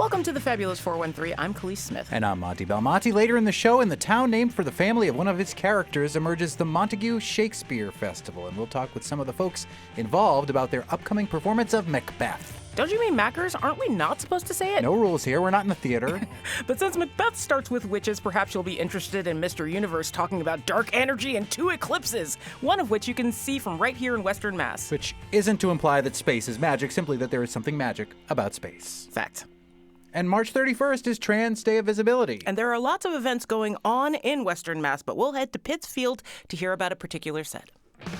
Welcome to the Fabulous 413. I'm Khalees Smith. And I'm Monty Belmonte. Later in the show, in the town named for the family of one of its characters, emerges the Montague Shakespeare Festival. And we'll talk with some of the folks involved about their upcoming performance of Macbeth. Don't you mean Mackers? Aren't we not supposed to say it? No rules here. We're not in the theater. But since Macbeth starts with witches, perhaps you'll be interested in Mr. Universe talking about dark energy and 2 eclipses, one of which you can see from right here in Western Mass. Which isn't to imply that space is magic, simply that there is something magic about space. Fact. And March 31st is Trans Day of Visibility. And there are lots of events going on in Western Mass, but we'll head to Pittsfield to hear about a particular set.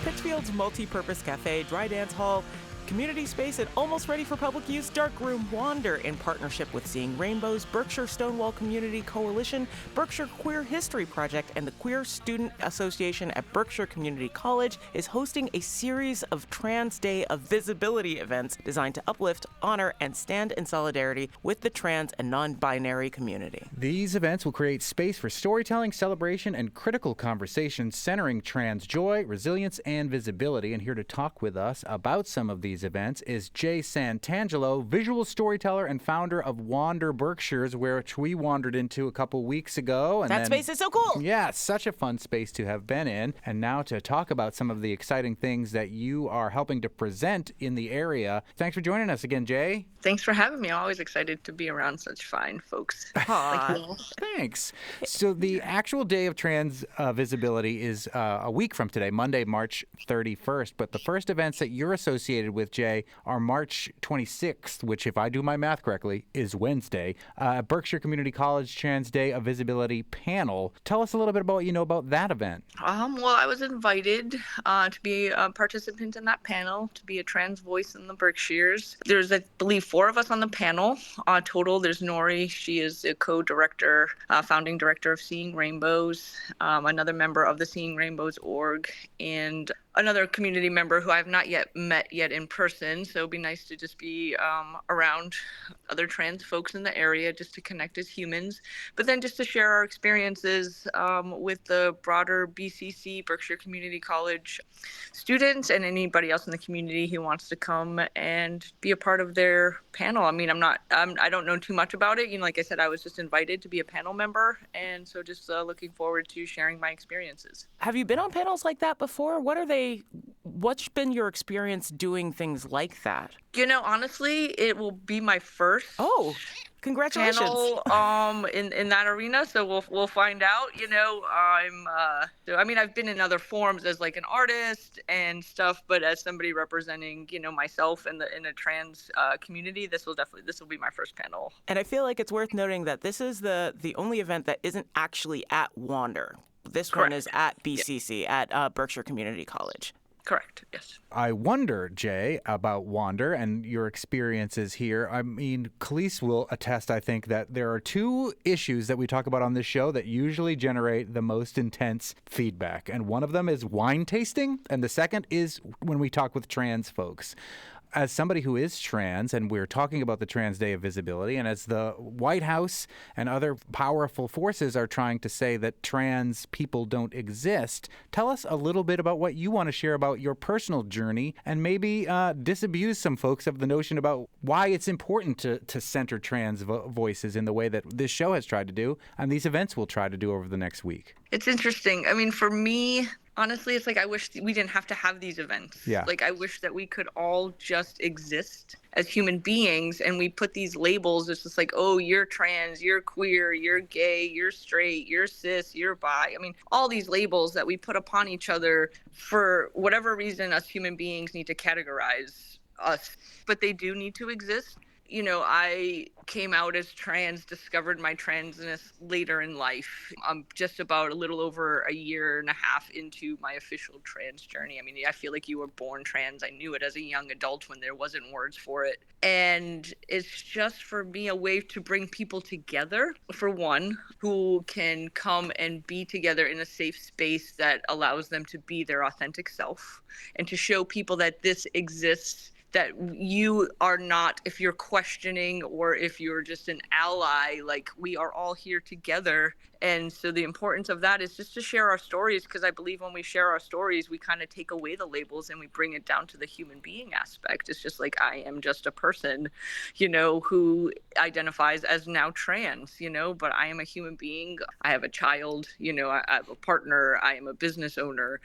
Pittsfield's multi-purpose cafe, dry dance hall, community space, and almost ready for public use darkroom Wander, in partnership with Seeing Rainbows, Berkshire Stonewall Community Coalition, Berkshire Queer History Project, and the Queer Student Association at Berkshire Community College, is hosting a series of Trans Day of Visibility events designed to uplift, honor, and stand in solidarity with the trans and non-binary community. These events will create space for storytelling, celebration, and critical conversations centering trans joy, resilience, and visibility. And here to talk with us about some of these events is Jay Santangelo, visual storyteller and founder of Wander Berkshires, which we wandered into a couple weeks ago. And space is so cool. Yeah, such a fun space to have been in. And now to talk about some of the exciting things that you are helping to present in the area. Thanks for joining us again, Jay. Thanks for having me. I'm always excited to be around such fine folks. Thanks. So the actual day of trans visibility is a week from today, Monday, March 31st. But the first events that you're associated with, Jay, are March 26th, which, if I do my math correctly, is Wednesday, Berkshire Community College Trans Day of Visibility panel. Tell us a little bit about what you know about that event. Well, I was invited to be a participant in that panel, to be a trans voice in the Berkshires. There's, I believe, 4 of us on the panel total. There's Nori. She is a co-director, founding director of Seeing Rainbows, another member of the Seeing Rainbows org, and another community member who I've not yet met in person. So it'd be nice to just be around other trans folks in the area, just to connect as humans, but then just to share our experiences with the broader BCC, Berkshire Community College students, and anybody else in the community who wants to come and be a part of their panel. I mean, I don't know too much about it. Like I said, I was just invited to be a panel member, and so just looking forward to sharing my experiences. Have you been on panels like that before? What's been your experience doing things like that? Honestly, it will be my first. Oh, congratulations. Panel in that arena, so we'll find out. I've been in other forms as like an artist and stuff, but as somebody representing myself in a trans community, this will be my first panel. And I feel like it's worth noting that this is the only event that isn't actually at Wander. This Correct. One is at BCC, at Berkshire Community College. Correct, yes. I wonder, Jay, about Wander and your experiences here. I mean, Khalees will attest, I think, that there are 2 issues that we talk about on this show that usually generate the most intense feedback. And one of them is wine tasting, and the second is when we talk with trans folks. As somebody who is trans, and we're talking about the Trans Day of Visibility, and as the White House and other powerful forces are trying to say that trans people don't exist, tell us a little bit about what you want to share about your personal journey, and maybe disabuse some folks of the notion about why it's important to center trans voices in the way that this show has tried to do, and these events will try to do over the next week. It's interesting. I mean, for me, honestly, it's like I wish we didn't have to have these events. Yeah. Like I wish that we could all just exist as human beings, and we put these labels. It's just like, oh, you're trans, you're queer, you're gay, you're straight, you're cis, you're bi. I mean, all these labels that we put upon each other for whatever reason us human beings need to categorize us, but they do need to exist. I came out as trans, discovered my transness later in life. I'm just about a little over a year and a half into my official trans journey. I mean, I feel like you were born trans. I knew it as a young adult when there wasn't words for it. And it's just, for me, a way to bring people together, for one, who can come and be together in a safe space that allows them to be their authentic self, and to show people that this exists, that you are not, if you're questioning or if you're just an ally, like we are all here together And so the importance of that is just to share our stories, because I believe when we share our stories, we kind of take away the labels and we bring it down to the human being aspect. It's just like, I am just a person, who identifies as now trans, but I am a human being. I have a child, I have a partner, I am a business owner.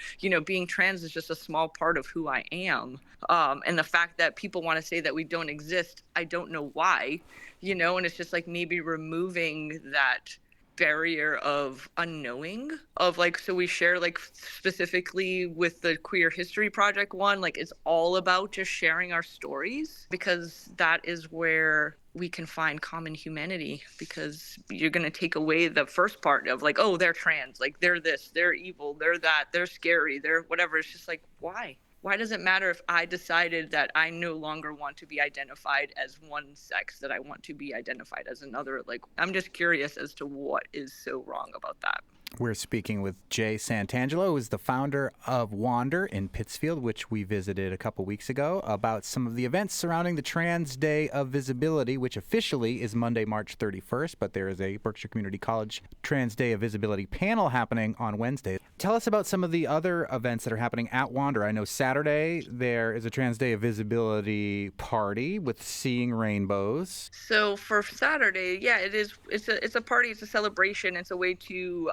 Being trans is just a small part of who I am. And the fact that people want to say that we don't exist, I don't know why, and it's just like maybe removing that barrier of unknowing of like, so we share like specifically with the Queer History Project one, like it's all about just sharing our stories, because that is where we can find common humanity. Because you're going to take away the first part of like, oh, they're trans, like they're this, they're evil, they're that, they're scary, they're whatever. It's just like, why does it matter if I decided that I no longer want to be identified as one sex, that I want to be identified as another? Like, I'm just curious as to what is so wrong about that. We're speaking with Jay Santangelo, who is the founder of Wander in Pittsfield, which we visited a couple weeks ago, about some of the events surrounding the Trans Day of Visibility, which officially is Monday, March 31st, but there is a Berkshire Community College Trans Day of Visibility panel happening on Wednesday. Tell us about some of the other events that are happening at Wander. I know Saturday there is a Trans Day of Visibility party with Seeing Rainbows. So for Saturday, yeah, it's a party, it's a celebration, it's a way to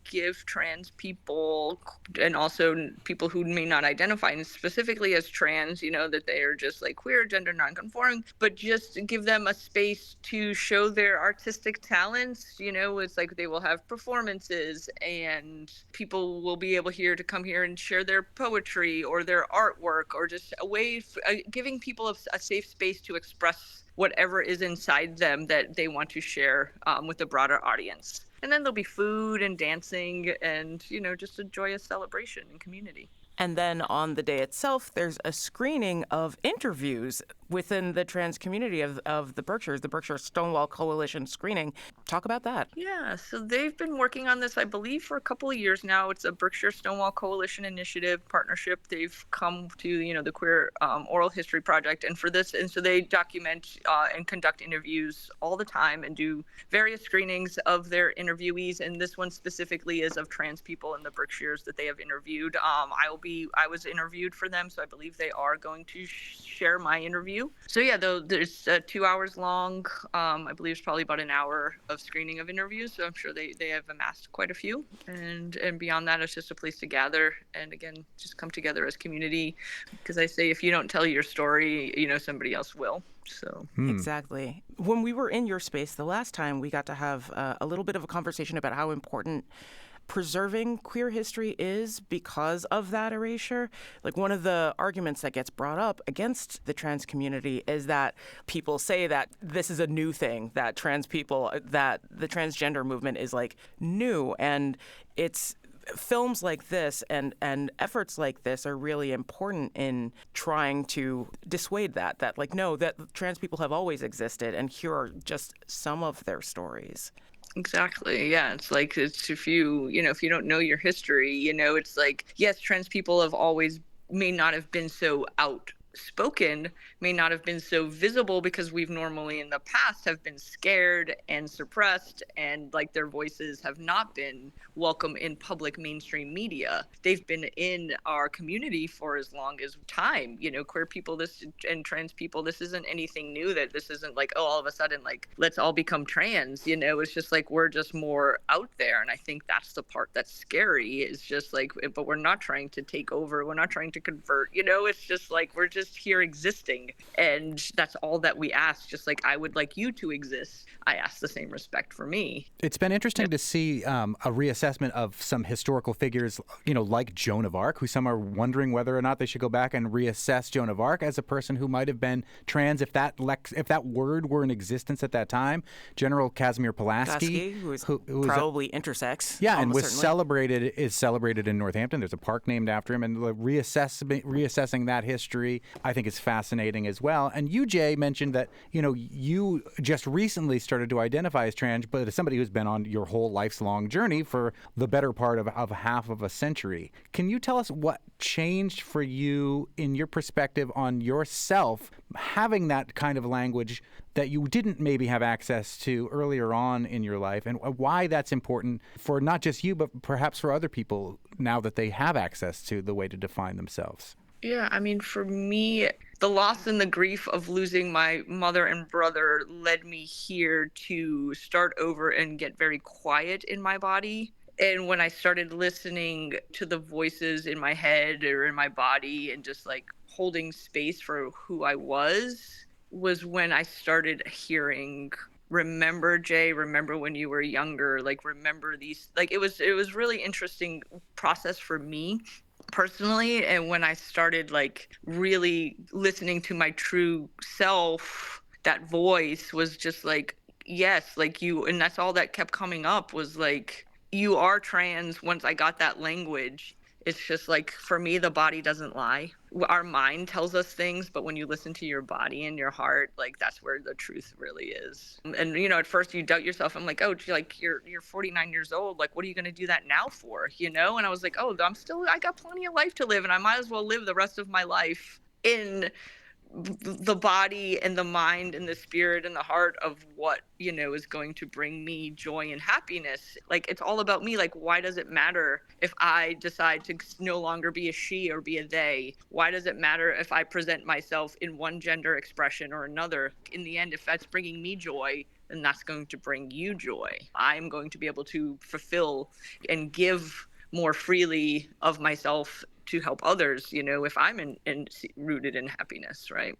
give trans people, and also people who may not identify specifically as trans, that they are just like queer, gender nonconforming, but just give them a space to show their artistic talents. It's like they will have performances, and people will be able to come here and share their poetry or their artwork, or just a way giving people a safe space to express whatever is inside them that they want to share with the broader audience. And then there'll be food and dancing and, just a joyous celebration and community. And then on the day itself, there's a screening of interviews within the trans community of the Berkshires, the Berkshire Stonewall Coalition screening. Talk about that. Yeah, so they've been working on this, I believe, for a couple of years now. It's a Berkshire Stonewall Coalition initiative partnership. They've come to, the Queer Oral History Project, and so they document and conduct interviews all the time and do various screenings of their interviewees. And this one specifically is of trans people in the Berkshires that they have interviewed. I was interviewed for them, so I believe they are going to share my interview. So yeah, there's 2 hours long. I believe it's probably about an hour of screening of interviews. So I'm sure they have amassed quite a few. And beyond that, it's just a place to gather and again, just come together as community. Because I say, if you don't tell your story, somebody else will. So Exactly. When we were in your space the last time, we got to have a little bit of a conversation about how important preserving queer history is because of that erasure. Like, one of the arguments that gets brought up against the trans community is that people say that this is a new thing, that trans people, that the transgender movement is like new, and it's films like this and efforts like this are really important in trying to dissuade that like, no, that trans people have always existed, and here are just some of their stories. Exactly. Yeah. It's like, if you don't know your history, it's like, yes, trans people may not have been so outspoken, may not have been so visible, because we've normally in the past have been scared and suppressed, and like their voices have not been welcome in public mainstream media. They've been in our community for as long as time. Queer people, and trans people, this isn't anything new. That this isn't like, oh, all of a sudden, like, let's all become trans. It's just like, we're just more out there. And I think that's the part that's scary, is just like, but we're not trying to take over. We're not trying to convert. It's just like, we're just here existing. And that's all that we ask. Just like, I would like you to exist, I ask the same respect for me. It's been interesting to see a reassessment of some historical figures, like Joan of Arc, who some are wondering whether or not they should go back and reassess Joan of Arc as a person who might have been trans if that word were in existence at that time. General Casimir Pulaski, who was probably intersex. Yeah, and was certainly celebrated in Northampton. There's a park named after him, and reassessing that history I think is fascinating as well. And you, Jay, mentioned that, you just recently started to identify as trans, but as somebody who's been on your whole life's long journey for the better part of half of a century. Can you tell us what changed for you in your perspective on yourself, having that kind of language that you didn't maybe have access to earlier on in your life, and why that's important for not just you, but perhaps for other people now that they have access to the way to define themselves? Yeah, I mean, for me, the loss and the grief of losing my mother and brother led me here to start over and get very quiet in my body. And when I started listening to the voices in my head or in my body and just like holding space for who I was when I started hearing, remember, Jay, remember when you were younger, like remember these, like it was really interesting process for me personally. And when I started like really listening to my true self, that voice was just like, yes, like you, and that's all that kept coming up was like, you are trans. Once I got that language, it's just like, for me, the body doesn't lie. Our mind tells us things, but when you listen to your body and your heart, like that's where the truth really is. And at first you doubt yourself. I'm like, oh, like you're 49 years old. Like, what are you going to do that now for? And I was like, oh, I got plenty of life to live, and I might as well live the rest of my life in the body and the mind and the spirit and the heart of what is going to bring me joy and happiness. Like, it's all about me. Like, why does it matter if I decide to no longer be a she or be a they? Why does it matter if I present myself in one gender expression or another? In the end, if that's bringing me joy, then that's going to bring you joy. I'm going to be able to fulfill and give more freely of myself to help others, if I'm rooted in happiness, right?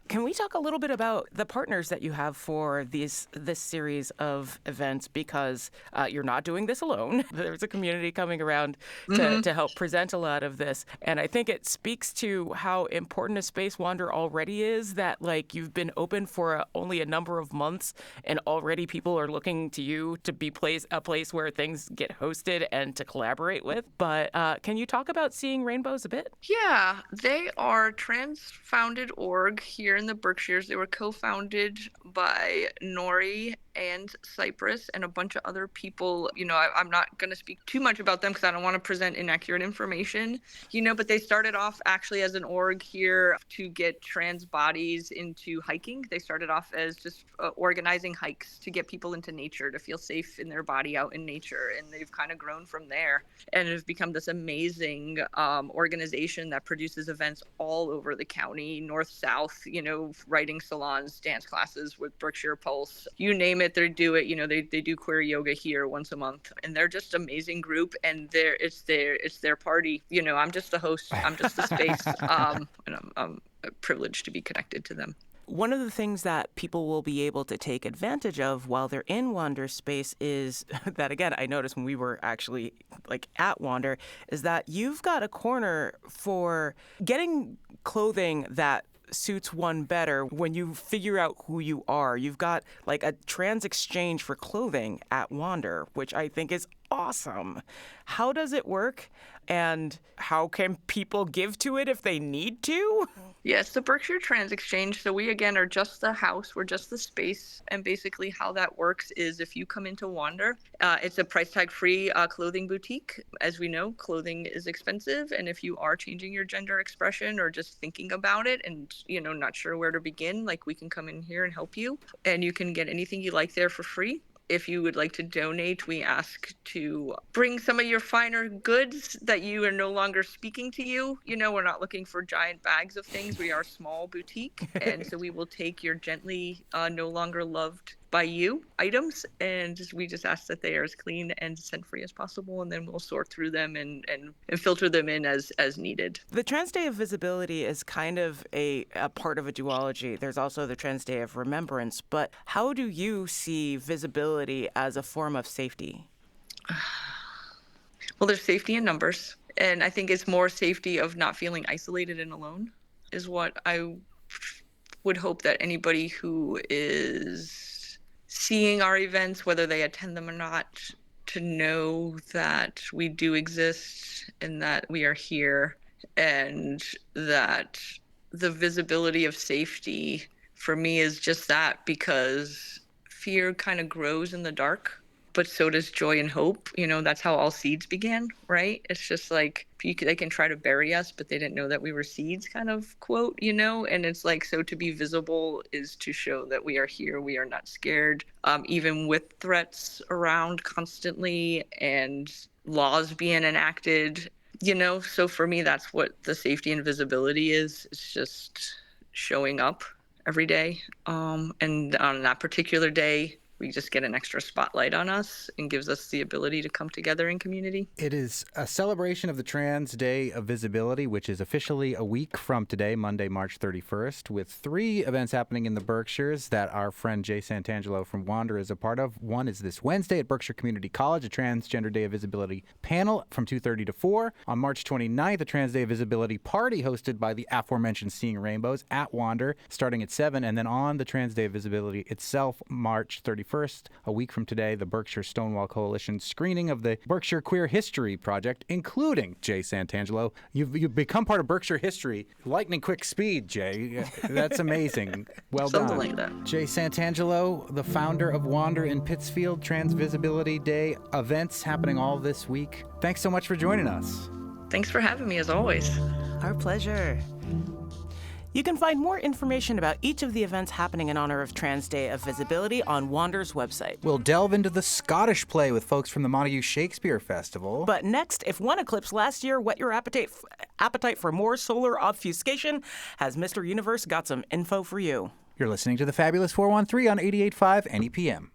Can we talk a little bit about the partners that you have for this series of events? Because you're not doing this alone. There's a community coming around to help present a lot of this. And I think it speaks to how important a Space Wander already is, that like you've been open for only a number of months and already people are looking to you to be a place where things get hosted and to collaborate with. But can you talk about Seeing Rainbows a bit? Yeah, they are trans-founded org here in the Berkshires. They were co-founded by Nori and Cypress and a bunch of other people. I'm not going to speak too much about them because I don't want to present inaccurate information, but they started off actually as an org here to get trans bodies into hiking. They started off as just organizing hikes to get people into nature, to feel safe in their body out in nature. And they've kind of grown from there and have become this amazing organization that produces events all over the county, north, south, writing salons, dance classes with Berkshire Pulse, you name it, they do it. They do queer yoga here once a month, and they're just amazing group. And it's their party. I'm just the host. I'm just the space. And I'm privileged to be connected to them. One of the things that people will be able to take advantage of while they're in Wander Space is that, again, I noticed when we were actually like at Wander, is that you've got a corner for getting clothing that suits one better when you figure out who you are. You've got like a trans exchange for clothing at Wander, which I think is awesome. How does it work? And how can people give to it if they need to? Yes, the Berkshire Trans Exchange. So we, again, are just the house. We're just the space. And basically how that works is if you come into Wander, it's a price tag free clothing boutique. As we know, clothing is expensive. And if you are changing your gender expression or just thinking about it and, not sure where to begin, like we can come in here and help you. And you can get anything you like there for free. If you would like to donate, we ask to bring some of your finer goods that you are no longer speaking to you. We're not looking for giant bags of things. We are a small boutique. And so we will take your gently no longer loved by you items, and we just ask that they are as clean and scent-free as possible, and then we'll sort through them and filter them in as needed. The Trans Day of Visibility is kind of a part of a duology. There's also the Trans Day of Remembrance, but how do you see visibility as a form of safety? Well, there's safety in numbers, and I think it's more safety of not feeling isolated and alone is what I would hope that anybody who is seeing our events, whether they attend them or not, to know that we do exist and that we are here and that the visibility of safety for me is just that, because fear kind of grows in the dark, but so does joy and hope. That's how all seeds began, right? It's just like they can try to bury us, but they didn't know that we were seeds, kind of quote, and it's like, so to be visible is to show that we are here, we are not scared, even with threats around constantly and laws being enacted. So for me, that's what the safety and visibility is. It's just showing up every day. And on that particular day, we just get an extra spotlight on us and gives us the ability to come together in community. It is a celebration of the Trans Day of Visibility, which is officially a week from today, Monday, March 31st, with 3 events happening in the Berkshires that our friend Jay Santangelo from Wander is a part of. One is this Wednesday at Berkshire Community College, a Transgender Day of Visibility panel from 2:30 to 4. On March 29th, a Trans Day of Visibility party hosted by the aforementioned Seeing Rainbows at Wander, starting at 7. And then on the Trans Day of Visibility itself, March 31st, a week from today, the Berkshire Stonewall Coalition screening of the Berkshire Queer History Project, including Jay Santangelo. You've become part of Berkshire history. Lightning quick speed, Jay. That's amazing. Well done. Something like that. Jay Santangelo, the founder of Wander in Pittsfield, Trans Visibility Day events happening all this week. Thanks so much for joining us. Thanks for having me, as always. Our pleasure. You can find more information about each of the events happening in honor of Trans Day of Visibility on Wander's website. We'll delve into the Scottish play with folks from the Montague Shakespeare Festival. But next, if one eclipse last year whet your appetite for more solar obfuscation, has Mr. Universe got some info for you. You're listening to the Fabulous 413 on 88.5 NEPM.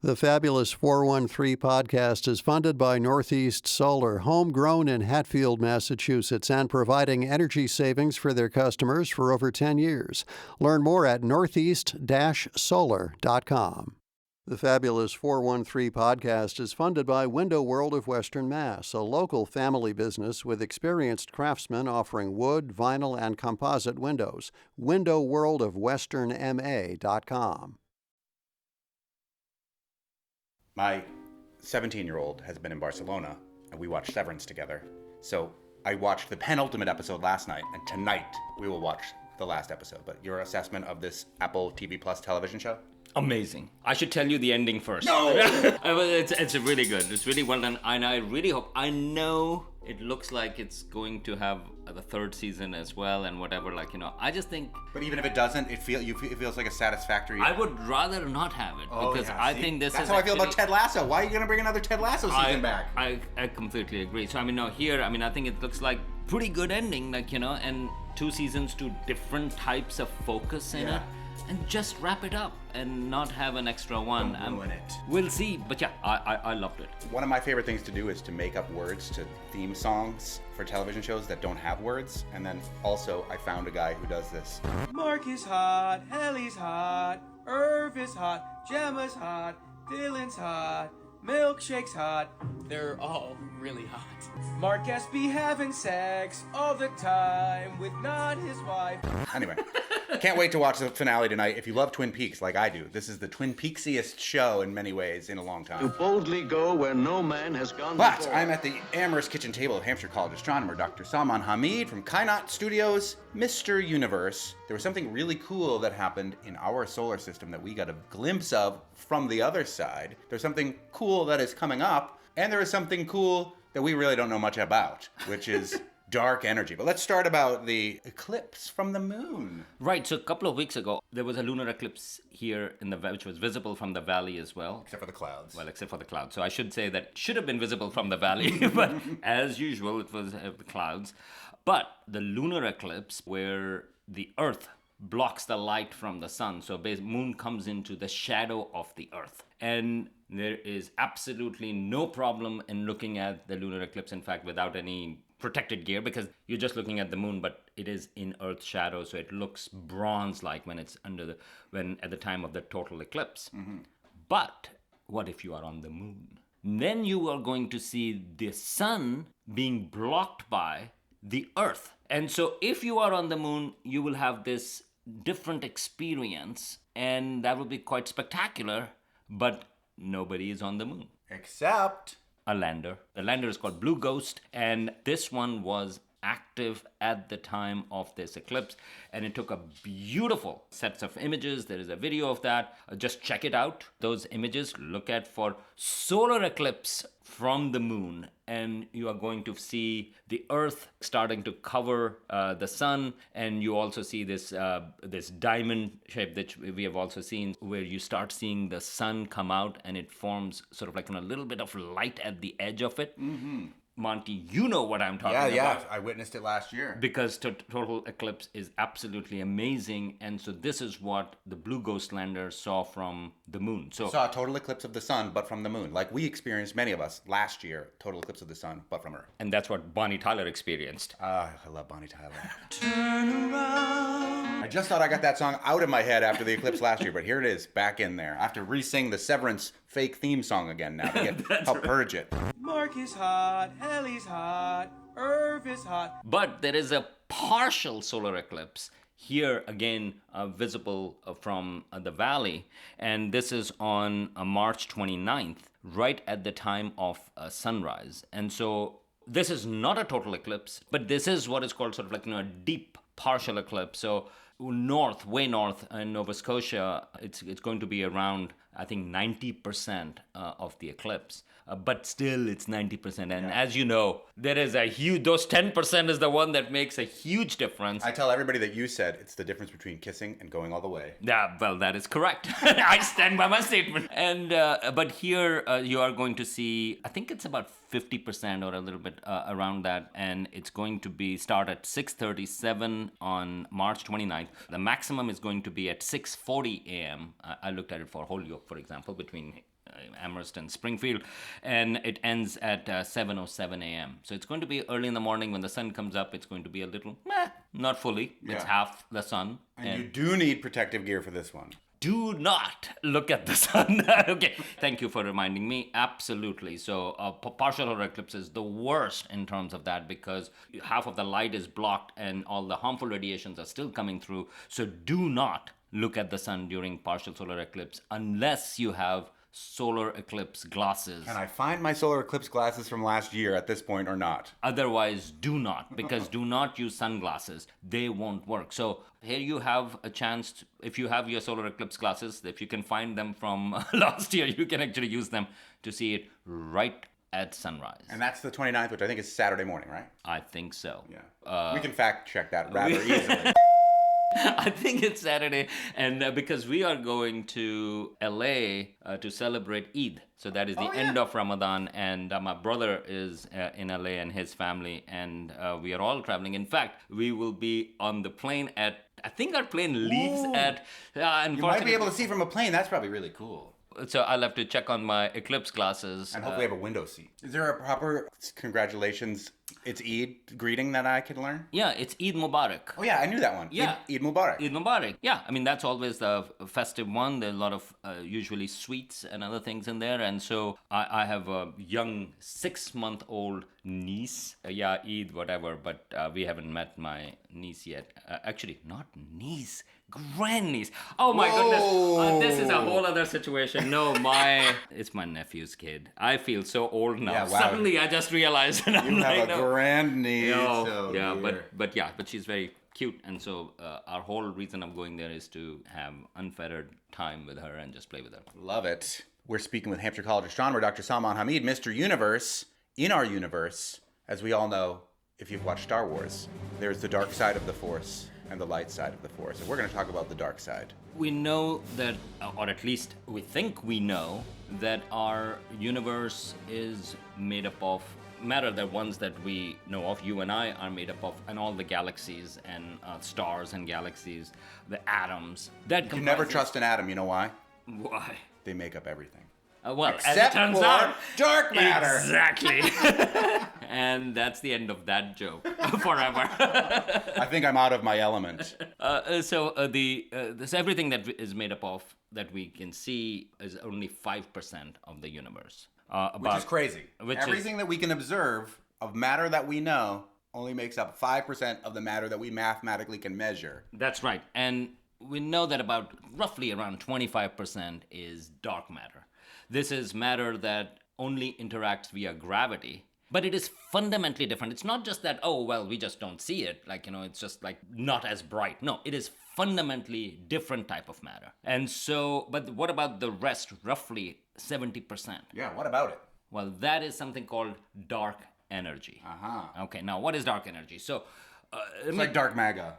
The Fabulous 413 podcast is funded by Northeast Solar, homegrown in Hatfield, Massachusetts, and providing energy savings for their customers for over 10 years. Learn more at northeast-solar.com. The Fabulous 413 podcast is funded by Window World of Western Mass, a local family business with experienced craftsmen offering wood, vinyl, and composite windows. windowworldofwesternma.com. My 17-year-old has been in Barcelona, and we watched Severance together. So I watched the penultimate episode last night, and tonight we will watch the last episode. But your assessment of this Apple TV Plus television show? Amazing. I should tell you the ending first. No! It's really good. It's really well done. And I really hope, I know it looks like it's going to have the 3rd season as well and whatever, I just think... But even if it doesn't, it feels like a satisfactory... I would rather not have it, because I think this That's is how I feel about Ted Lasso. Why are you going to bring another Ted Lasso season back? I completely agree. So, here, I think it looks like pretty good ending, and 2 seasons, 2 different types of focus in it. And just wrap it up and not have an extra one. Don't ruin it. We'll see. But yeah, I loved it. One of my favorite things to do is to make up words to theme songs for television shows that don't have words. And then also, I found a guy who does this. Mark is hot, Helly's hot, Irv is hot, Gemma's hot, Dylan's hot, Milkshake's hot. They're all really hot. Mark S. be having sex all the time with not his wife. Anyway, can't wait to watch the finale tonight. If you love Twin Peaks like I do, this is the Twin Peaksiest show in many ways in a long time. To boldly go where no man has gone But before. I'm at the amorous kitchen table of Hampshire College astronomer Dr. Salman Hamid from Kainat Studios, Mr. Universe. There was something really cool that happened in our solar system that we got a glimpse of from the other side. There's something cool that is coming up, and there is something cool that we really don't know much about, which is dark energy. But let's start about the eclipse from the moon. Right, so a couple of weeks ago, there was a lunar eclipse here in the which was visible from the valley as well. Except for the clouds. Well, except for the clouds. So I should say that should have been visible from the valley, but as usual, it was the clouds. But the lunar eclipse, where the Earth blocks the light from the sun, so moon comes into the shadow of the Earth. And there is absolutely no problem in looking at the lunar eclipse, in fact, without any protected gear, because you're just looking at the moon, but it is in Earth's shadow, so it looks bronze-like when it's at the time of the total eclipse. Mm-hmm. But what if you are on the moon? Then you are going to see the sun being blocked by the Earth. And so if you are on the moon, you will have this different experience, and that will be quite spectacular, but nobody is on the moon. Except a lander. The lander is called Blue Ghost, and this one was active at the time of this eclipse, and it took a beautiful sets of images. There is a video of that. Just check it out. Those images, look at for solar eclipse from the moon, and you are going to see the Earth starting to cover the sun, and you also see this this diamond shape that we have also seen, where you start seeing the sun come out, and it forms sort of like a little bit of light at the edge of it. Mm-hmm. Monty, you know what I'm talking about. Yeah, I witnessed it last year. Because total eclipse is absolutely amazing, and so this is what the Blue Ghost lander saw from the moon. So saw a total eclipse of the sun, but from the moon. Like we experienced, many of us, last year, total eclipse of the sun, but from Earth. And that's what Bonnie Tyler experienced. I love Bonnie Tyler. Turn around. I just thought I got that song out of my head after the eclipse last year, but here it is, back in there. I have to re-sing the Severance fake theme song again now to help purge it. Mark is hot, Hellie's hot, Irv is hot. But there is a partial solar eclipse here again visible from the valley, and this is on March 29th, right at the time of sunrise. And so this is not a total eclipse, but this is what is called sort of like a deep partial eclipse. So way north in Nova Scotia, it's going to be around, I think, 90% of the eclipse. But still, it's 90%. And as you know, there is a huge, those 10% is the one that makes a huge difference. I tell everybody that you said it's the difference between kissing and going all the way. Yeah, well, that is correct. I stand by my statement. And but here you are going to see, I think it's about 50% or a little bit around that, and it's going to be start at 6:37 on March 29th. The maximum is going to be at 6:40 a.m. I looked at it for Holyoke, for example, between Amherst and Springfield, and it ends at 7:07 a.m. So it's going to be early in the morning when the sun comes up. It's going to be a little, not fully. It's half the sun. And you do need protective gear for this one. Do not look at the sun. Okay, thank you for reminding me. Absolutely. So partial solar eclipse is the worst in terms of that, because half of the light is blocked and all the harmful radiations are still coming through. So do not look at the sun during partial solar eclipse unless you have solar eclipse glasses. Can I find my solar eclipse glasses from last year at this point or not? Otherwise, do not, because do not use sunglasses. They won't work. So here you have a chance, if you have your solar eclipse glasses, if you can find them from last year, you can actually use them to see it right at sunrise. And that's the 29th, which I think is Saturday morning, right? I think so. Yeah. We can fact check that rather easily. I think it's Saturday, and because we are going to LA to celebrate Eid. So that is the end of Ramadan, and my brother is in LA and his family, and we are all traveling. In fact, we will be on the plane at, I think our plane leaves at... you might be able to see from a plane. That's probably really cool. So I'll have to check on my eclipse glasses. And hopefully have a window seat. Is there a proper congratulations, it's Eid greeting that I can learn? Yeah, it's Eid Mubarak. Oh yeah, I knew that one. Yeah. Eid Mubarak. Eid Mubarak. Yeah, I mean, that's always the festive one. There's a lot of usually sweets and other things in there. And so I have a young 6-month-old niece. Eid, whatever, but we haven't met my niece yet. Actually, not niece. Grandniece. Oh my goodness. This is a whole other situation. No, it's my nephew's kid. I feel so old now. Yeah, wow. Suddenly I just realized that you have a grandniece. But she's very cute. And so our whole reason of going there is to have unfettered time with her and just play with her. Love it. We're speaking with Hampshire College astronomer Dr. Salman Hamid, Mr. Universe. In our universe, as we all know, if you've watched Star Wars, there's the dark side of the Force and the light side of the Force. And we're going to talk about the dark side. We know that, or at least we think we know, that our universe is made up of matter, the ones that we know of, you and I, are made up of, and all the galaxies and stars and galaxies, the atoms. That you never trust an atom, you know why? Why? They make up everything. Well, except as it turns out, dark matter. Exactly. And that's the end of that joke forever. I think I'm out of my element. So everything that is made up of that we can see is only 5% of the universe. Which is crazy. Everything that we can observe of matter that we know only makes up 5% of the matter that we mathematically can measure. That's right. And we know that roughly around 25% is dark matter. This is matter that only interacts via gravity, But it is fundamentally different. It's not just that, oh, well, we just don't see it. It's just like not as bright. No, it is fundamentally different type of matter. And so, but what about the rest, roughly 70%? Yeah, what about it? Well, that is something called dark energy. Uh-huh. Okay, now what is dark energy? So, It's like dark MAGA.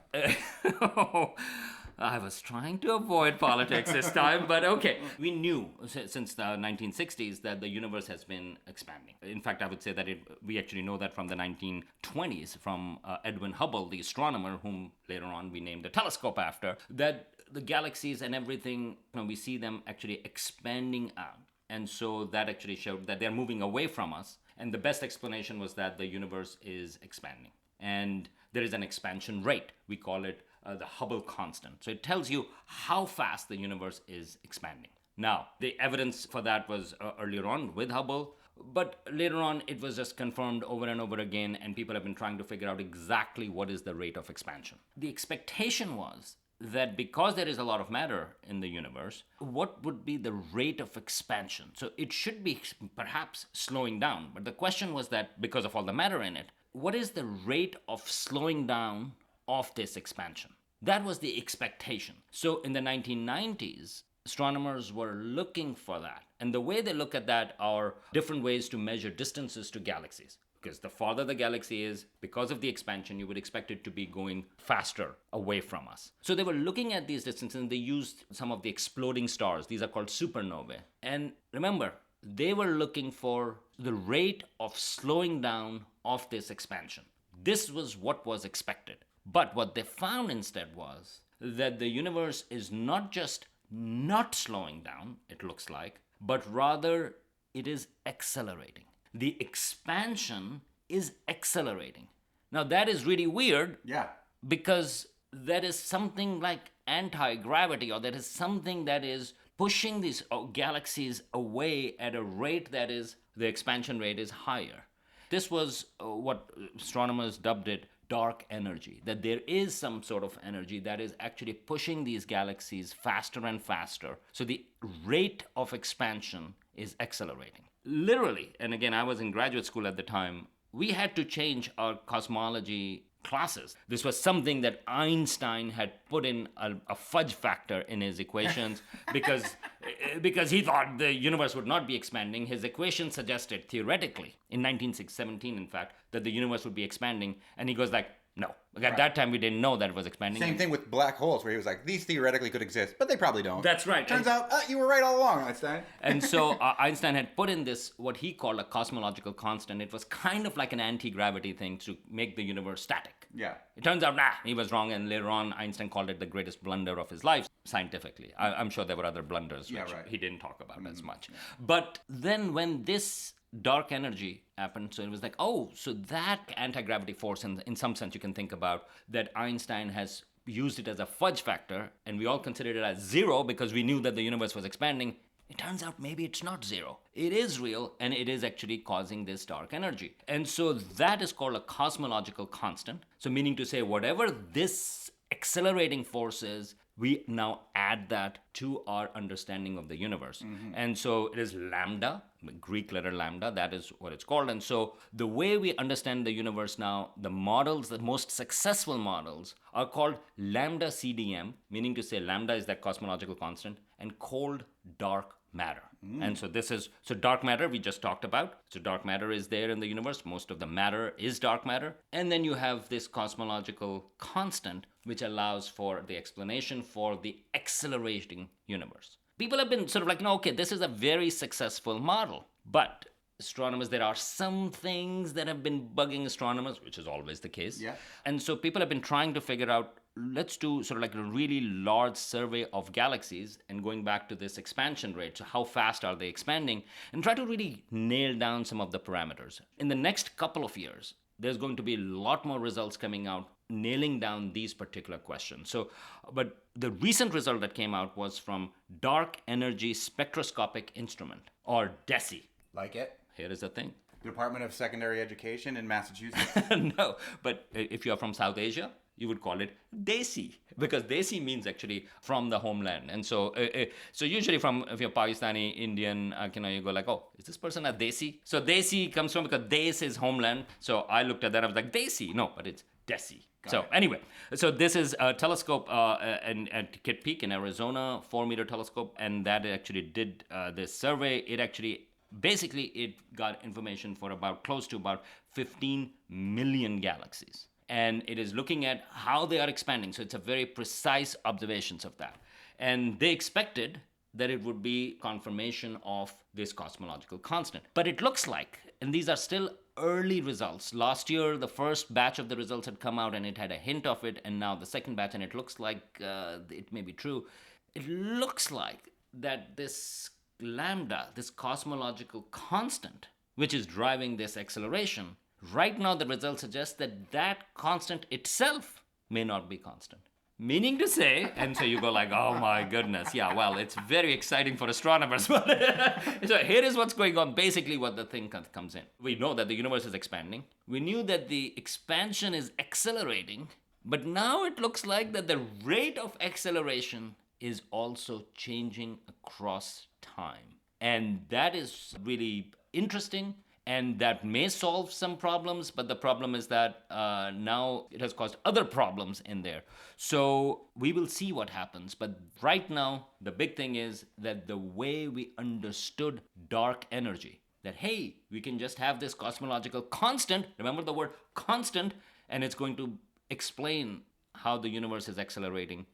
I was trying to avoid politics this time, but okay. We knew since the 1960s that the universe has been expanding. In fact, I would say that we actually know that from the 1920s, from Edwin Hubble, the astronomer, whom later on we named the telescope after, that the galaxies and everything, we see them actually expanding out. And so that actually showed that they're moving away from us. And the best explanation was that the universe is expanding. And there is an expansion rate. We call it the Hubble constant. So it tells you how fast the universe is expanding. Now, the evidence for that was earlier on with Hubble, but later on it was just confirmed over and over again, and people have been trying to figure out exactly what is the rate of expansion. The expectation was that because there is a lot of matter in the universe, what would be the rate of expansion? So it should be perhaps slowing down. But the question was that because of all the matter in it, what is the rate of slowing down of this expansion? That was the expectation. So in the 1990s, astronomers were looking for that. And the way they look at that are different ways to measure distances to galaxies. Because the farther the galaxy is, because of the expansion, you would expect it to be going faster away from us. So they were looking at these distances and they used some of the exploding stars. These are called supernovae. And remember, they were looking for the rate of slowing down of this expansion. This was what was expected. But what they found instead was that the universe is not just not slowing down, it looks like, but rather it is accelerating. The expansion is accelerating. Now that is really weird. Yeah. Because that is something like anti-gravity, or that is something that is pushing these galaxies away at a rate that is, the expansion rate is higher. This was what astronomers dubbed it dark energy, that there is some sort of energy that is actually pushing these galaxies faster and faster. So the rate of expansion is accelerating. Literally, and again, I was in graduate school at the time, we had to change our cosmology classes. This was something that Einstein had put in a fudge factor in his equations because he thought the universe would not be expanding. His equation suggested theoretically in 1917, in fact, that the universe would be expanding, and he goes like, no. At that time, we didn't know that it was expanding. Same thing with black holes, where he was like, these theoretically could exist, but they probably don't. That's right. Turns out, you were right all along, Einstein. And so Einstein had put in this, what he called a cosmological constant. It was kind of like an anti-gravity thing to make the universe static. Yeah. It turns out, he was wrong, and later on, Einstein called it the greatest blunder of his life, scientifically. I'm sure there were other blunders, which he didn't talk about as much. Yeah. But then when this dark energy happened, so it was like, oh, so that anti-gravity force, in some sense you can think about, that Einstein has used it as a fudge factor, and we all considered it as zero because we knew that the universe was expanding. It turns out maybe it's not zero. It is real, and it is actually causing this dark energy. And so that is called a cosmological constant. So meaning to say, whatever this accelerating force is, we now add that to our understanding of the universe. Mm-hmm. And so it is lambda, the Greek letter lambda, that is what it's called. And so the way we understand the universe now, the models, the most successful models, are called lambda CDM, meaning to say lambda is that cosmological constant, and cold dark matter. And so so dark matter we just talked about. So dark matter is there in the universe. Most of the matter is dark matter. And then you have this cosmological constant, which allows for the explanation for the accelerating universe. People have been sort of like, no, okay, this is a very successful model. But astronomers, there are some things that have been bugging astronomers, which is always the case. Yeah. And so people have been trying to figure out, let's do sort of like a really large survey of galaxies and going back to this expansion rate. So how fast are they expanding? And try to really nail down some of the parameters. In the next couple of years, there's going to be a lot more results coming out nailing down these particular questions. So, but the recent result that came out was from Dark Energy Spectroscopic Instrument, or DESI. Like it? Here is the thing. Department of Secondary Education in Massachusetts? No, but if you're from South Asia, you would call it Desi, because Desi means actually from the homeland. And so so usually if you're Pakistani, Indian, you go like, oh, is this person a Desi? So Desi comes from, because Des is homeland. So I looked at that, I was like, Desi. No, but it's Desi. Anyway, so this is a telescope at Kitt Peak in Arizona, 4-meter telescope, and that actually did this survey. Basically, it got information for close to about 15 million galaxies. And it is looking at how they are expanding. So it's a very precise observations of that. And they expected that it would be confirmation of this cosmological constant. But it looks like, and these are still early results. Last year, the first batch of the results had come out and it had a hint of it. And now the second batch, and it looks like it may be true. It looks like that this lambda, this cosmological constant, which is driving this acceleration, right now the results suggest that that constant itself may not be constant. Meaning to say, and so you go like, oh my goodness, yeah, well, it's very exciting for astronomers. So here is what's going on, basically what the thing comes in. We know that the universe is expanding. We knew that the expansion is accelerating, but now it looks like that the rate of acceleration is also changing across time. And that is really interesting, and that may solve some problems, but the problem is that now it has caused other problems in there. So we will see what happens. But right now, the big thing is that the way we understood dark energy, that, hey, we can just have this cosmological constant, remember the word constant, and it's going to explain how the universe is accelerating.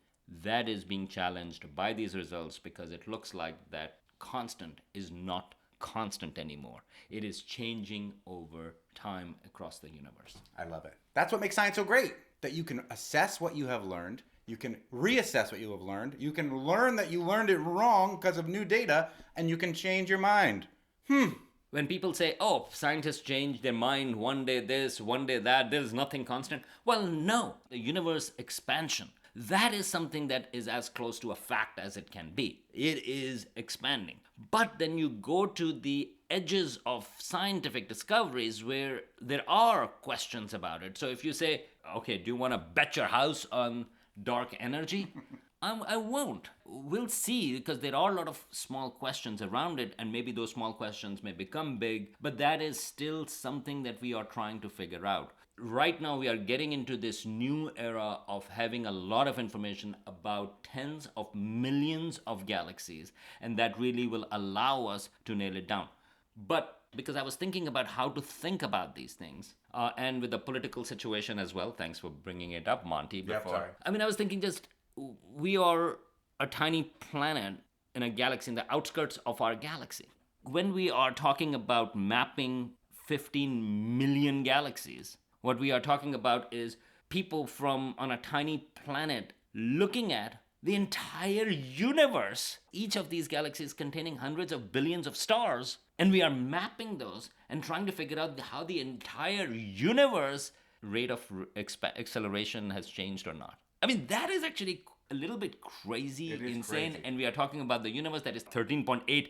That is being challenged by these results, because it looks like that constant is not constant anymore. It is changing over time across the universe. I love it. That's what makes science so great, that you can assess what you have learned, you can reassess what you have learned, you can learn that you learned it wrong because of new data, and you can change your mind. When people say, oh, scientists change their mind, one day this, one day that, there's nothing constant. Well, no. The universe expansion, that is something that is as close to a fact as it can be. It is expanding. But then you go to the edges of scientific discoveries where there are questions about it. So if you say, okay, do you want to bet your house on dark energy? I won't. We'll see, because there are a lot of small questions around it, and maybe those small questions may become big, but that is still something that we are trying to figure out. Right now, we are getting into this new era of having a lot of information about tens of millions of galaxies, and that really will allow us to nail it down. But because I was thinking about how to think about these things, and with the political situation as well, thanks for bringing it up, Monty, before. Sorry. I mean, I was thinking we are a tiny planet in a galaxy, in the outskirts of our galaxy. When we are talking about mapping 15 million galaxies, what we are talking about is people on a tiny planet looking at the entire universe, each of these galaxies containing hundreds of billions of stars, and we are mapping those and trying to figure out how the entire universe rate of acceleration has changed or not. I mean, that is actually a little bit crazy, insane, crazy. And we are talking about the universe that is 13.8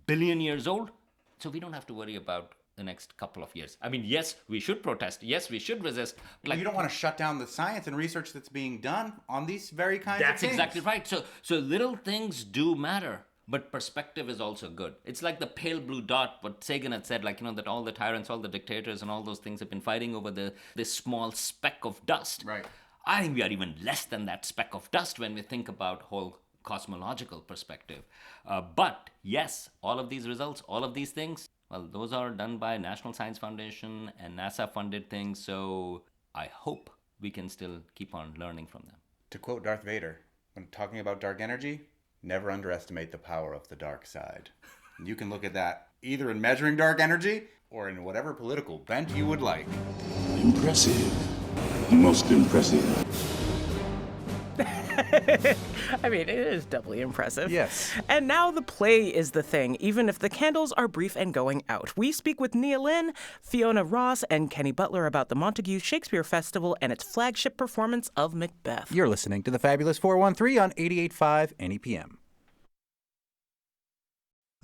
billion years old. So we don't have to worry about the next couple of years. I mean, yes, we should protest. Yes, we should resist. Like, you don't want to shut down the science and research that's being done on these very kinds of things. That's exactly right. So little things do matter. But perspective is also good. It's like the pale blue dot, what Sagan had said, that all the tyrants, all the dictators, and all those things have been fighting over this small speck of dust. Right. I think we are even less than that speck of dust when we think about whole cosmological perspective. But yes, all of these results, all of these things, well, those are done by National Science Foundation and NASA-funded things. So I hope we can still keep on learning from them. To quote Darth Vader, when talking about dark energy, never underestimate the power of the dark side. And you can look at that either in measuring dark energy or in whatever political bent you would like. Impressive. Most impressive. I mean, it is doubly impressive. Yes. And now the play is the thing, even if the candles are brief and going out. We speak with Nia Lynn, Fiona Ross, and Kenny Butler about the Montague Shakespeare Festival and its flagship performance of Macbeth. You're listening to the Fabulous 413 on 88.5 NEPM.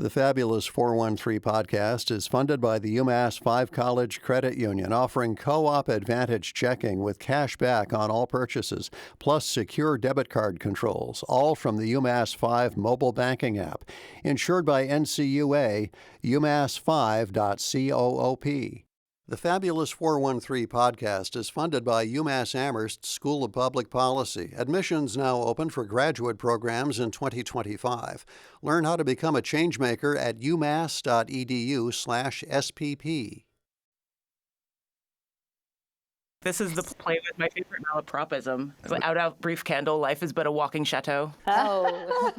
The Fabulous 413 podcast is funded by the UMass 5 College Credit Union, offering Co-op Advantage checking with cash back on all purchases, plus secure debit card controls, all from the UMass 5 mobile banking app. Insured by NCUA, umass5.coop. The Fabulous 413 podcast is funded by UMass Amherst School of Public Policy. Admissions now open for graduate programs in 2025. Learn how to become a changemaker at umass.edu/SPP. This is the play with my favorite malapropism. Out, brief candle, life is but a walking chateau. Oh.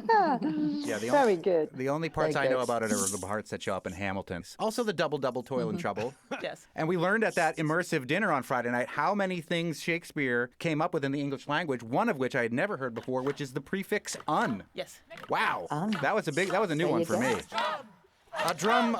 Yeah, Very good. The only parts Very I know good. about it are the parts that show up in Hamilton. Also the double toil and trouble. Yes. And we learned at that immersive dinner on Friday night how many things Shakespeare came up with in the English language, one of which I had never heard before, which is the prefix un. Yes. Wow. That was a new one for me. A drum,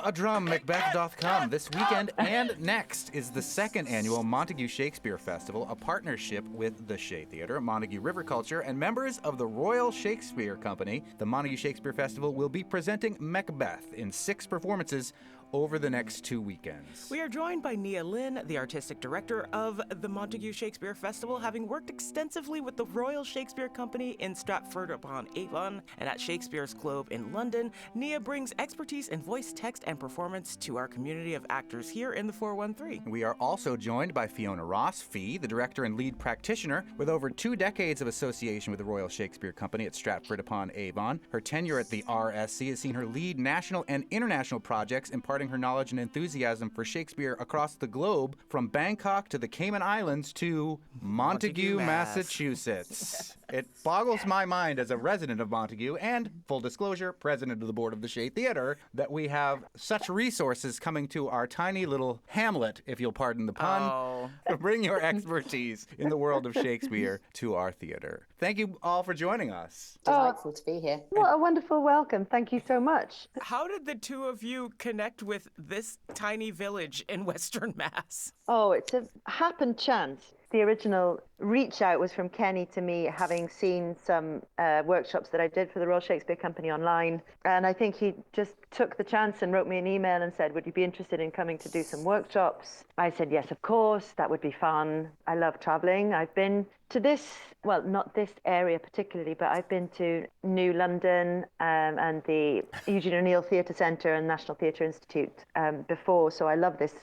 Macbeth doth come. This weekend and next is the second annual Montague Shakespeare Festival, a partnership with the Shea Theatre, Montague River Culture, and members of the Royal Shakespeare Company. The Montague Shakespeare Festival will be presenting Macbeth in 6 performances over the next 2 weekends. We are joined by Nia Lynn, the artistic director of the Montague Shakespeare Festival, having worked extensively with the Royal Shakespeare Company in Stratford-upon-Avon and at Shakespeare's Globe in London. Nia brings expertise in voice, text, and performance to our community of actors here in the 413. We are also joined by Fiona Ross, Fee, the director and lead practitioner with over 2 decades of association with the Royal Shakespeare Company at Stratford-upon-Avon. Her tenure at the RSC has seen her lead national and international projects, imparting her knowledge and enthusiasm for Shakespeare across the globe, from Bangkok to the Cayman Islands to Montague, Massachusetts. It boggles my mind as a resident of Montague and, full disclosure, president of the board of the Shea Theatre, that we have such resources coming to our tiny little hamlet, if you'll pardon the pun, to bring your expertise in the world of Shakespeare to our theater. Thank you all for joining us. Delightful to be here. What a wonderful welcome. Thank you so much. How did the two of you connect with this tiny village in Western Mass? Oh, it's a happen chance. The original reach out was from Kenny to me, having seen some workshops that I did for the Royal Shakespeare Company online. And I think he just took the chance and wrote me an email and said, would you be interested in coming to do some workshops? I said, yes, of course. That would be fun. I love traveling. I've been to this, well, not this area particularly, but I've been to New London and the Eugene O'Neill Theatre Centre and National Theatre Institute before. So I love this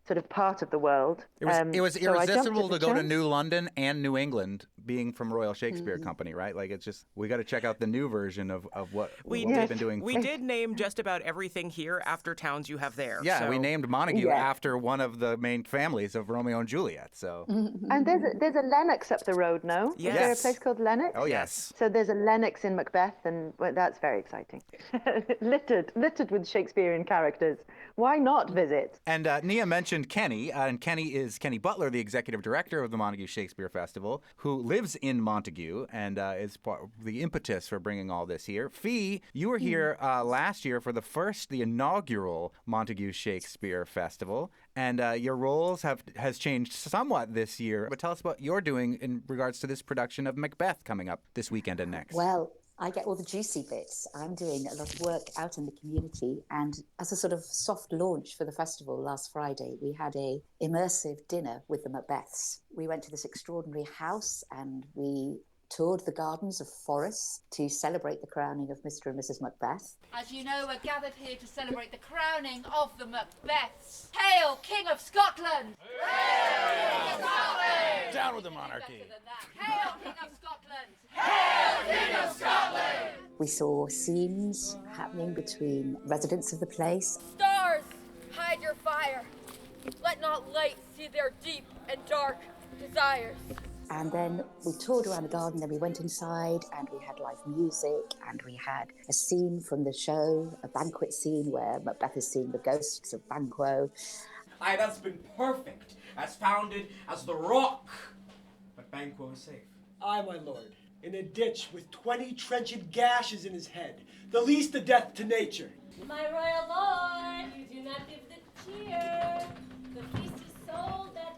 sort of part of the world. It was irresistible to go to New London and New England, being from Royal Shakespeare Company, right? Like, it's just, we got to check out the new version of what they've been doing. We did name just about everything here after towns you have there. Yeah, so. we named Montague after one of the main families of Romeo and Juliet, so. And there's a Lennox up the road, no? Yes. Is there a place called Lennox? Oh, yes. So there's a Lennox in Macbeth, and that's very exciting. littered with Shakespearean characters. Why not visit? And Nia mentioned Kenny, and Kenny is Kenny Butler, the executive director of the Montague Shakespeare Festival, who lives in Montague and is the impetus for bringing all this here. Fee, you were here last year for the inaugural Montague Shakespeare Festival, and your roles has changed somewhat this year. But tell us what you're doing in regards to this production of Macbeth coming up this weekend and next. Well, I get all the juicy bits. I'm doing a lot of work out in the community, and as a sort of soft launch for the festival last Friday, we had a immersive dinner with the Macbeths. We went to this extraordinary house and we toured the gardens of Forres to celebrate the crowning of Mr. and Mrs. Macbeth. As you know, we're gathered here to celebrate the crowning of the Macbeths. Hail, King of Scotland! Hail, King of Scotland! Down with the monarchy! Hail, King of Scotland! Hail, King of Scotland! We saw scenes happening between residents of the place. Stars, hide your fire. Let not light see their deep and dark desires. And then we toured around the garden, then we went inside and we had live music, and we had a scene from the show, a banquet scene where Macbeth is seeing the ghosts of Banquo. Aye, that's been perfect, as founded as the rock. But Banquo is safe. Aye, my lord, in a ditch with 20 trenched gashes in his head, the least a death to nature. My royal lord, you do not give the cheer. The feast is so that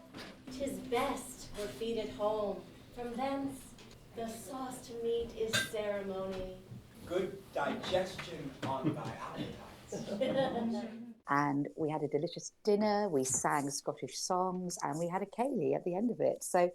'tis best we're feed at home. From thence, the sauce to meat is ceremony. Good digestion on thy appetite. And we had a delicious dinner, we sang Scottish songs, and we had a ceilidh at the end of it. So,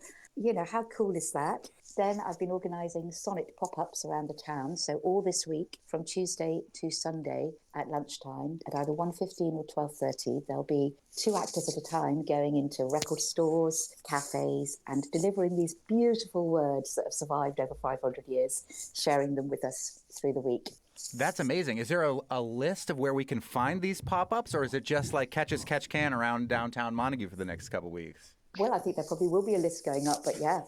how cool is that? Then I've been organising sonnet pop-ups around the town. So all this week, from Tuesday to Sunday at lunchtime, at either 1:15 or 12:30, there'll be 2 actors at a time going into record stores, cafes, and delivering these beautiful words that have survived over 500 years, sharing them with us through the week. That's amazing. Is there a list of where we can find these pop-ups, or is it just like catch as catch can around downtown Montague for the next couple of weeks? Well, I think there probably will be a list going up, but yeah,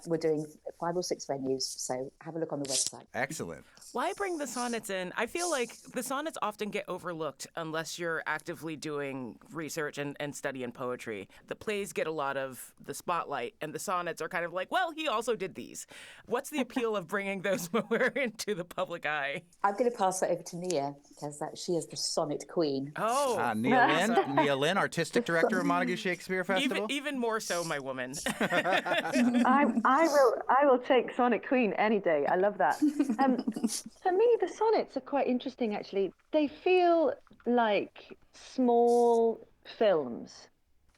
we're doing 5 or 6 venues, so have a look on the website. Excellent. Why bring the sonnets in? I feel like the sonnets often get overlooked unless you're actively doing research and study in poetry. The plays get a lot of the spotlight, and the sonnets are kind of like, well, he also did these. What's the appeal of bringing those more into the public eye? I'm going to pass that over to Nia, because she is the sonnet queen. Oh. Nia Lynn, Artistic Director of Montague Shakespeare Festival. Even more so, my woman. I will take Sonnet Queen any day. I love that. For me, the sonnets are quite interesting, actually. They feel like small films.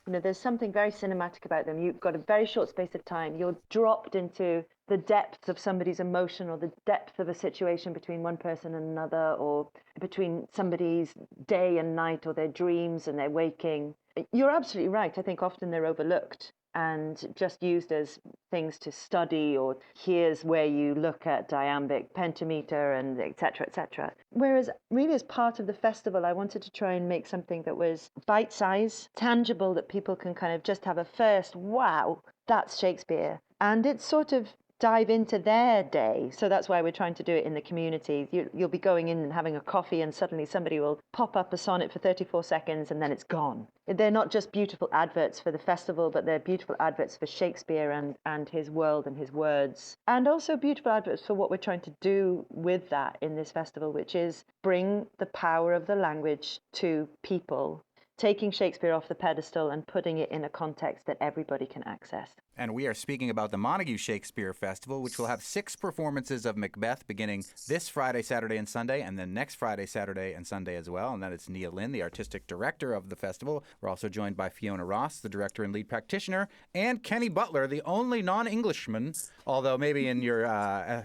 There's something very cinematic about them. You've got a very short space of time. You're dropped into the depths of somebody's emotion, or the depth of a situation between one person and another, or between somebody's day and night, or their dreams and their waking. You're absolutely right. I think often they're overlooked and just used as things to study, or here's where you look at iambic pentameter and et cetera, et cetera. Whereas really as part of the festival, I wanted to try and make something that was bite-sized, tangible, that people can kind of just have a first, wow, that's Shakespeare. And it's sort of dive into their day. So that's why we're trying to do it in the community. You'll be going in and having a coffee, and suddenly somebody will pop up a sonnet for 34 seconds and then it's gone. They're not just beautiful adverts for the festival, but they're beautiful adverts for Shakespeare and his world and his words. And also beautiful adverts for what we're trying to do with that in this festival, which is bring the power of the language to people, taking Shakespeare off the pedestal and putting it in a context that everybody can access. And we are speaking about the Montague Shakespeare Festival, which will have 6 performances of Macbeth beginning this Friday, Saturday, and Sunday, and then next Friday, Saturday, and Sunday as well. And that is Nia Lynn, the artistic director of the festival. We're also joined by Fiona Ross, the director and lead practitioner, and Kenny Butler, the only non-Englishman, although maybe in your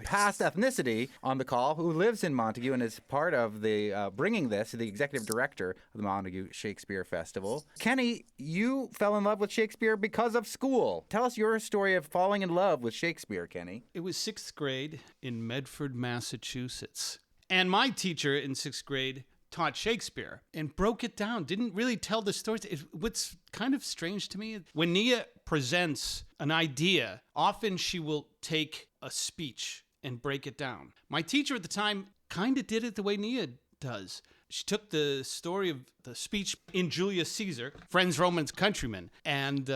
past ethnicity, on the call, who lives in Montague and is part of the bringing this, the executive director of the Montague Shakespeare Festival. Kenny, you fell in love with Shakespeare because of school. Tell us your story of falling in love with Shakespeare, Kenny. It was 6th grade in Medford, Massachusetts. And my teacher in 6th grade taught Shakespeare and broke it down, didn't really tell the stories. What's kind of strange to me, when Nia presents an idea, often she will take a speech and break it down. My teacher at the time kind of did it the way Nia does. She took the story of the speech in Julius Caesar, Friends, Romans, Countrymen, and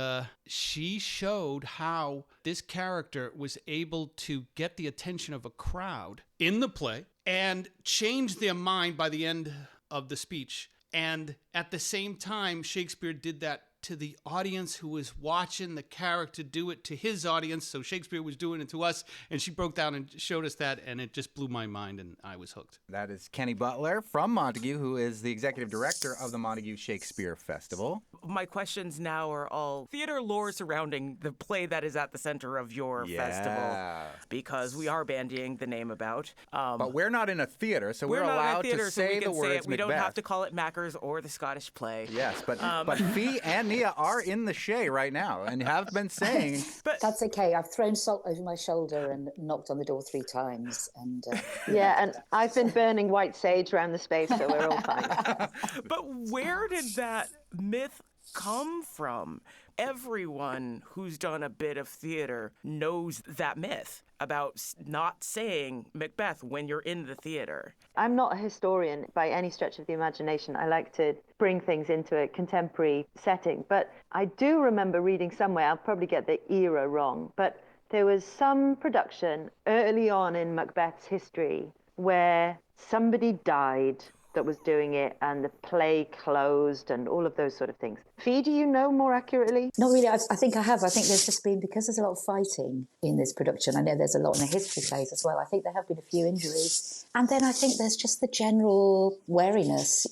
she showed how this character was able to get the attention of a crowd in the play and change their mind by the end of the speech. And at the same time, Shakespeare did that to the audience who was watching the character do it to his audience. So Shakespeare was doing it to us, and she broke down and showed us that, and it just blew my mind, and I was hooked. That is Kenny Butler from Montague, who is the executive director of the Montague Shakespeare Festival. My questions now are all theater lore surrounding the play that is at the center of your festival, because we are bandying the name about. But we're not in a theater, so we're allowed to say the words Macbeth. We don't have to call it Macker's or the Scottish play. Yes, but Fee and Nia are in the Shay right now and have been saying. But that's okay. I've thrown salt over my shoulder and knocked on the door 3 times. And yeah, and I've been burning white sage around the space, so we're all fine. But where did that myth come from? Everyone who's done a bit of theater knows that myth about not saying Macbeth when you're in the theater. I'm not a historian by any stretch of the imagination. I like to bring things into a contemporary setting. But I do remember reading somewhere, I'll probably get the era wrong, but there was some production early on in Macbeth's history where somebody died. that was doing it, and the play closed and all of those sort of things. Fee, do you know more accurately? Not really. I think I have. I think there's just been, because there's a lot of fighting in this production, I know there's a lot in the history plays as well. I think there have been a few injuries. And then I think there's just the general wariness,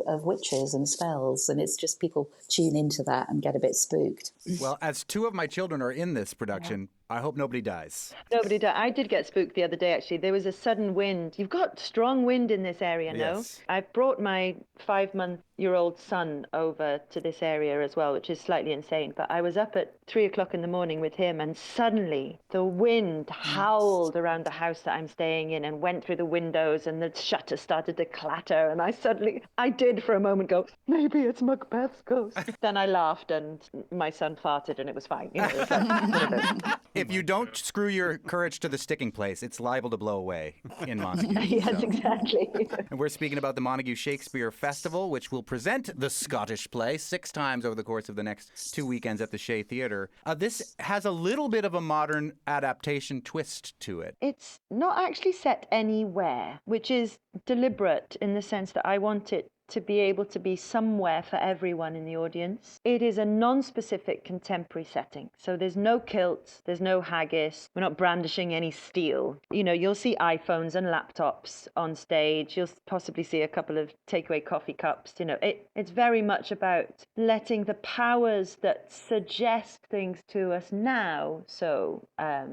of witches and spells. And it's just people tune into that and get a bit spooked. Well, as two of my children are in this production, I hope nobody dies. Nobody died. I did get spooked the other day, actually. There was a sudden wind. You've got strong wind in this area, no? Yes. I've brought my 5-month-old son over to this area as well, which is slightly insane. But I was up at 3 o'clock in the morning with him, and suddenly the wind howled around the house that I'm staying in and went through the windows, and the shutters started to clatter. And I did for a moment go, maybe it's Macbeth's ghost. Then I laughed, and my son farted, and it was fine. It was like one of those. If you don't screw your courage to the sticking place, it's liable to blow away in Montague. Yes, exactly. And we're speaking about the Montague Shakespeare Festival, which will present the Scottish play 6 times over the course of the next 2 weekends at the Shea Theatre. This has a little bit of a modern adaptation twist to it. It's not actually set anywhere, which is deliberate in the sense that I want it to be able to be somewhere for everyone in the audience. It is a non-specific contemporary setting. So there's no kilts, there's no haggis, we're not brandishing any steel. You'll see iPhones and laptops on stage. You'll possibly see a couple of takeaway coffee cups. It's very much about letting the powers that suggest things to us now, so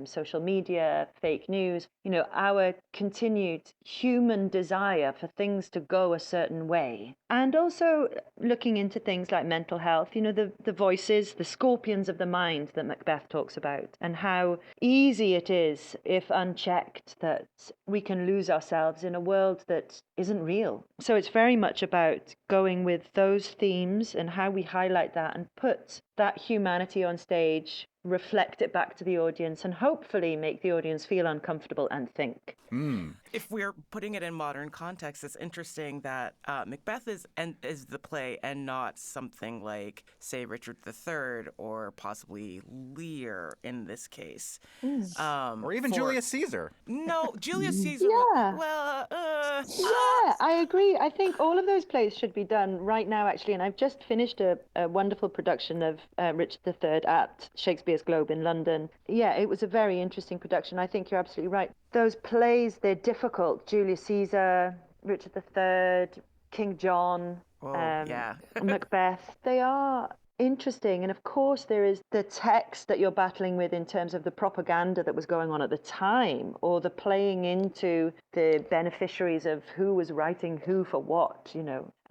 social media, fake news, our continued human desire for things to go a certain way. And also looking into things like mental health, the voices, the scorpions of the mind that Macbeth talks about, and how easy it is, if unchecked, that we can lose ourselves in a world that isn't real. So it's very much about going with those themes and how we highlight that and put that humanity on stage, reflect it back to the audience, and hopefully make the audience feel uncomfortable and think. If we're putting it in modern context, it's interesting that Macbeth is the play and not something like, say, Richard III or possibly Lear in this case. Or even Julius Caesar. No, Julius Caesar. Yeah. Yeah, I agree. I think all of those plays should be done right now, actually. And I've just finished a wonderful production of Richard III at Shakespeare's Globe in London. Yeah, it was a very interesting production. I think you're absolutely right. Those plays, they're difficult. Julius Caesar, Richard III, King John, Macbeth. They are interesting. And of course, there is the text that you're battling with in terms of the propaganda that was going on at the time, or the playing into the beneficiaries of who was writing who for what,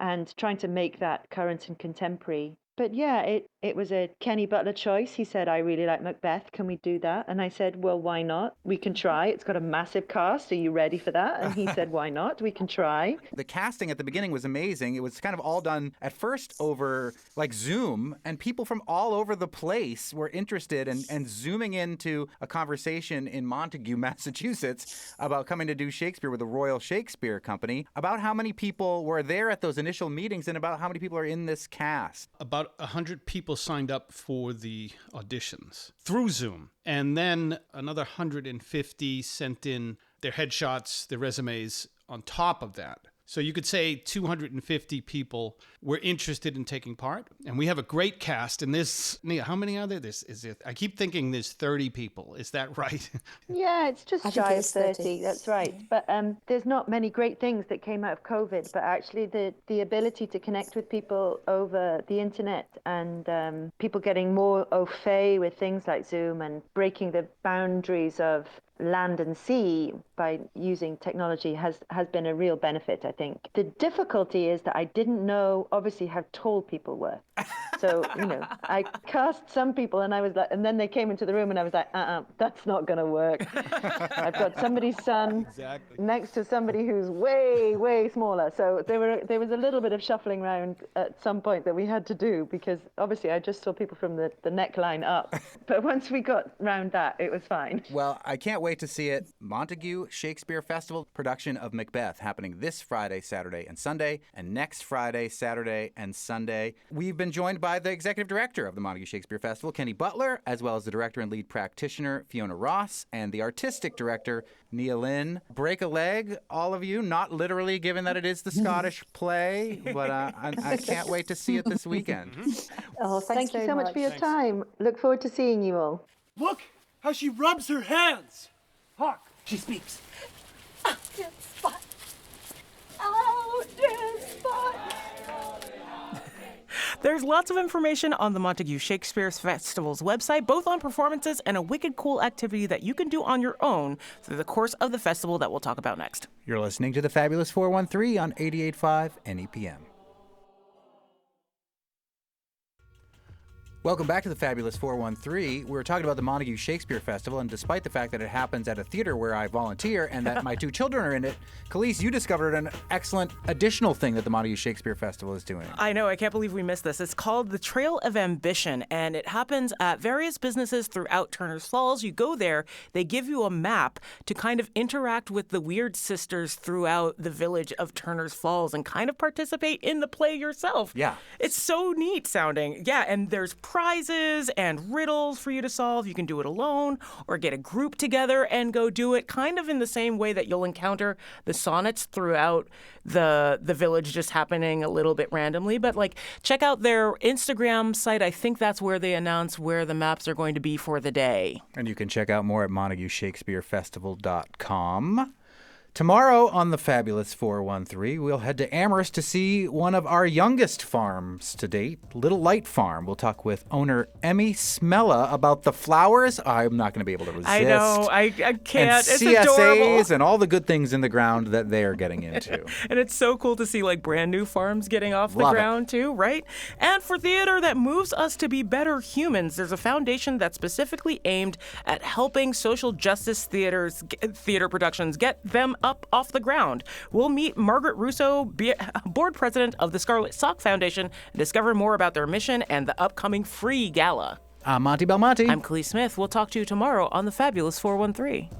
and trying to make that current and contemporary. But yeah, it was a Kenny Butler choice. He said, I really like Macbeth. Can we do that? And I said, well, why not? We can try. It's got a massive cast. Are you ready for that? And he said, why not? We can try. The casting at the beginning was amazing. It was kind of all done at first over like Zoom, and people from all over the place were interested and zooming into a conversation in Montague, Massachusetts about coming to do Shakespeare with the Royal Shakespeare Company, about how many people were there at those initial meetings and about how many people are in this cast. About 100 people signed up for the auditions through Zoom. And then another 150 sent in their headshots, their resumes on top of that. So you could say 250 people were interested in taking part. And we have a great cast. And this, Nia, how many are there? I keep thinking there's 30 people. Is that right? Yeah, it's just shy of 30. That's right. But there's not many great things that came out of COVID. But actually the ability to connect with people over the internet and people getting more au fait with things like Zoom and breaking the boundaries of land and sea by using technology has been a real benefit, I think. The difficulty is that I didn't know, obviously, how tall people were. So, I cast some people and I was like, and then they came into the room and I was like, that's not going to work. I've got somebody's son next to somebody who's way, way smaller. So there was a little bit of shuffling around at some point that we had to do because obviously I just saw people from the neckline up. But once we got round that, it was fine. Well, I can't wait to see it. Montague Shakespeare Festival production of Macbeth happening this Friday, Saturday, and Sunday, and next Friday, Saturday, and Sunday. We've been joined by the executive director of the Montague Shakespeare Festival, Kenny Butler, as well as the director and lead practitioner, Fiona Ross, and the artistic director, Nia Lynn. Break a leg, all of you, not literally given that it is the Scottish play, but I can't wait to see it this weekend. Oh, Thank you so much for your time. Look forward to seeing you all. Look how she rubs her hands. Hark, she speaks. Oh, dear spot. Oh, dear spot. There's lots of information on the Montague Shakespeare Festival's website, both on performances and a wicked cool activity that you can do on your own through the course of the festival that we'll talk about next. You're listening to the Fabulous 413 on 88.5 NEPM. Welcome back to the Fabulous 413. We were talking about the Montague Shakespeare Festival, and despite the fact that it happens at a theater where I volunteer and that my two children are in it, Khalees, you discovered an excellent additional thing that the Montague Shakespeare Festival is doing. I know, I can't believe we missed this. It's called the Trail of Ambition, and it happens at various businesses throughout Turner's Falls. You go there, they give you a map to kind of interact with the weird sisters throughout the village of Turner's Falls and kind of participate in the play yourself. Yeah. It's so neat sounding. Yeah, and there's prizes and riddles for you to solve. You can do it alone or get a group together and go do it, kind of in the same way that you'll encounter the sonnets throughout the village, just happening a little bit randomly. But like, check out their Instagram site. I think that's where they announce where the maps are going to be for the day. And you can check out more at MontagueShakespeareFestival.com. Tomorrow on the Fabulous 413, we'll head to Amherst to see one of our youngest farms to date, Little Light Farm. We'll talk with owner Emmy Smella about the flowers. I'm not going to be able to resist. I know, I can't. And It's CSAs adorable. and all the good things in the ground that they are getting into. And it's so cool to see like brand new farms getting off the Love it. ground too, right? And for theater that moves us to be better humans, there's a foundation that's specifically aimed at helping social justice theater productions get them up off the ground. We'll meet Margaret Russo, board president of the Scarlet Sock Foundation, and discover more about their mission and the upcoming free gala. I'm Monty Belmonte. I'm Khalees Smith. We'll talk to you tomorrow on the Fabulous 413.